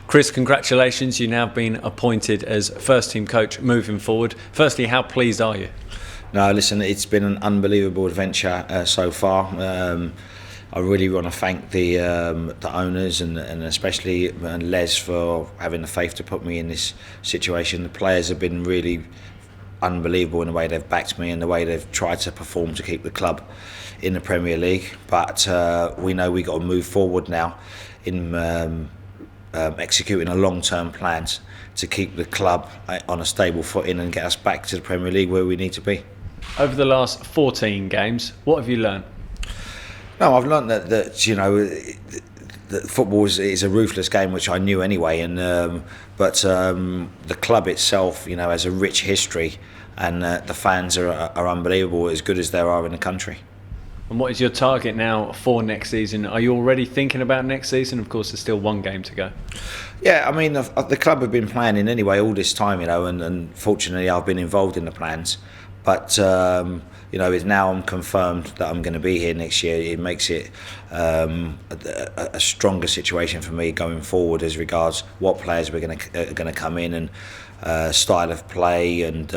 Chris, congratulations. You've now been appointed as first team coach moving forward. Firstly, how pleased are you? No, listen, it's been an unbelievable adventure so far. I really want to thank the owners and especially Les for having the faith to put me in this situation. The players have been really unbelievable in the way they've backed me and the way they've tried to perform to keep the club in the Premier League. But we know we've got to move forward now in executing a long-term plans to keep the club on a stable footing and get us back to the Premier League where we need to be. Over the last 14 games, what have you learned? No, I've learned that that football is a ruthless game, which I knew anyway. But the club itself, has a rich history, and the fans are unbelievable, as good as there are in the country. And what is your target now for next season? Are you already thinking about next season? Of course, there's still one game to go. Yeah, I mean, the club have been planning anyway all this time, and fortunately I've been involved in the plans. But it's now I'm confirmed that I'm going to be here next year. It makes it a stronger situation for me going forward as regards what players we're going to come in and style of play and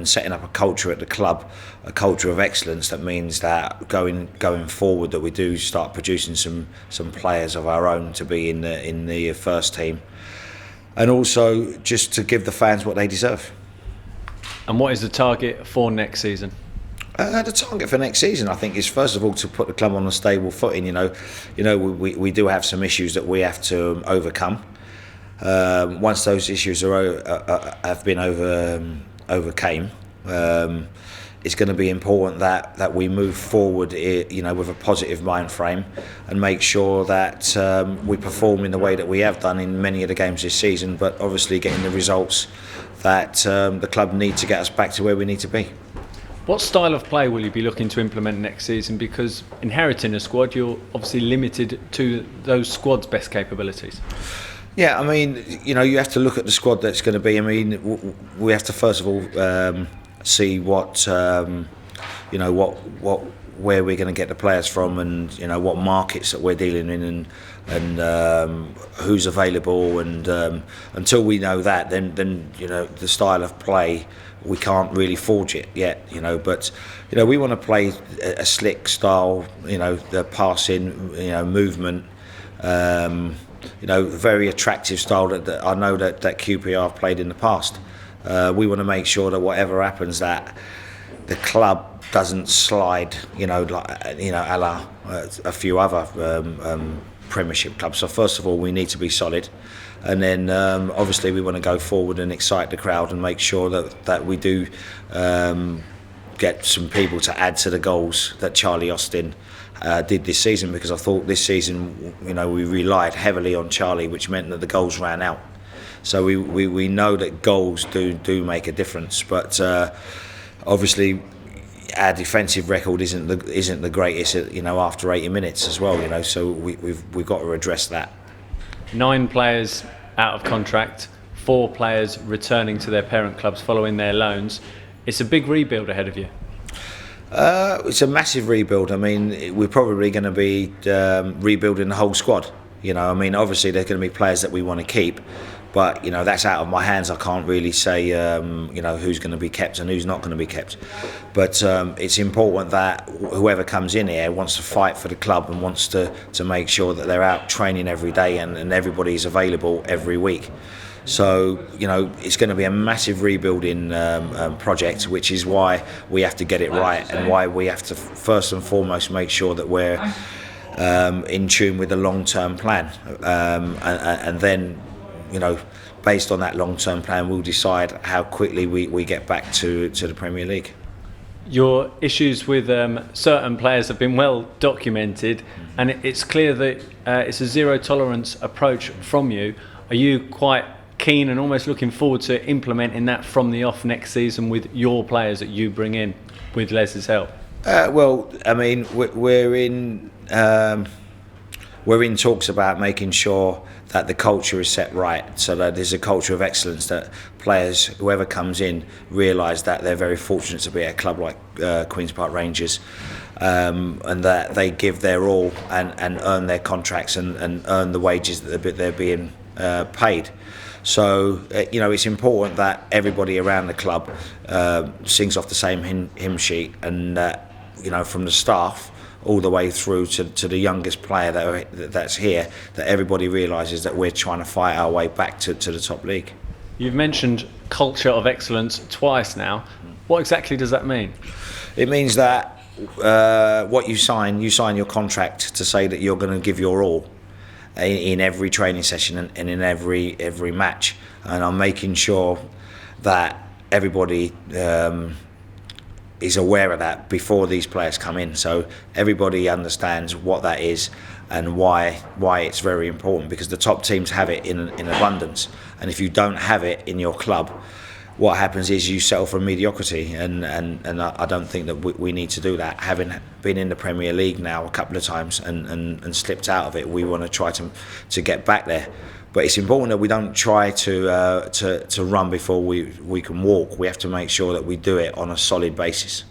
setting up a culture at the club, a culture of excellence. That means that going forward that we do start producing some players of our own to be in the first team, and also just to give the fans what they deserve. And what is the target for next season? The target for next season, I think, is first of all to put the club on a stable footing. We do have some issues that we have to overcome. Once those issues have been overcame, it's going to be important that we move forward, with a positive mind frame, and make sure that we perform in the way that we have done in many of the games this season. But obviously, getting the results that the club need to get us back to where we need to be. What style of play will you be looking to implement next season? Because inheriting a squad, you're obviously limited to those squad's best capabilities. Yeah, I mean, you have to look at the squad that's going to be. I mean, we have to first of all see what where we're going to get the players from, and what markets that we're dealing in, and who's available. And until we know that, then the style of play, we can't really forge it yet. But we want to play a slick style. The passing, movement. Very attractive style that I know that QPR have played in the past. We want to make sure that whatever happens, that the club doesn't slide, a la a few other Premiership clubs. So first of all, we need to be solid, and then obviously we want to go forward and excite the crowd and make sure that we do get some people to add to the goals that Charlie Austin did this season, because I thought this season, we relied heavily on Charlie, which meant that the goals ran out. So we know that goals do make a difference, but obviously our defensive record isn't the greatest, after 80 minutes as well, so we've got to address that. 9 players out of contract, 4 players returning to their parent clubs following their loans. It's a big rebuild ahead of you. It's a massive rebuild. I mean, we're probably going to be rebuilding the whole squad. Obviously there's going to be players that we want to keep, but that's out of my hands. I can't really say who's going to be kept and who's not going to be kept. But it's important that whoever comes in here wants to fight for the club and wants to make sure that they're out training every day and everybody's available every week. So it's going to be a massive rebuilding project, which is why we have to get it right, and why we have to first and foremost make sure that we're in tune with the long-term plan, and then based on that long-term plan, we'll decide how quickly we get back to the Premier League. Your issues with certain players have been well documented, and it's clear that it's a zero-tolerance approach from you. Are you quite keen and almost looking forward to implementing that from the off next season with your players that you bring in with Les's help? Well, I mean, we're in talks about making sure that the culture is set right, so that there's a culture of excellence, that players, whoever comes in, realise that they're very fortunate to be at a club like Queen's Park Rangers, and that they give their all and earn their contracts and earn the wages that they're being paid. So it's important that everybody around the club sings off the same hymn sheet, and that from the staff all the way through to the youngest player that's here, that everybody realises that we're trying to fight our way back to the top league. You've mentioned culture of excellence twice now. What exactly does that mean? It means that what you sign your contract to say that you're going to give your all in every training session and in every match, and I'm making sure that everybody is aware of that before these players come in, so everybody understands what that is and why it's very important, because the top teams have it in abundance, and if you don't have it in your club, what happens is you settle for mediocrity, and I don't think that we need to do that. Having been in the Premier League now a couple of times and slipped out of it, we want to try to get back there. But it's important that we don't try to run before we can walk. We have to make sure that we do it on a solid basis.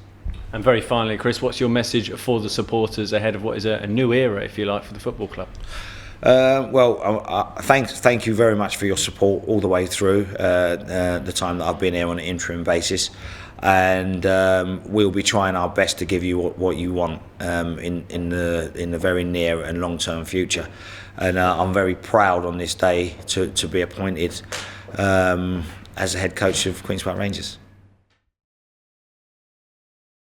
And very finally, Chris, what's your message for the supporters ahead of what is a new era, if you like, for the football club? Thank you very much for your support all the way through the time that I've been here on an interim basis, and we'll be trying our best to give you what you want in the very near and long term future. And I'm very proud on this day to be appointed as the head coach of Queen's Park Rangers.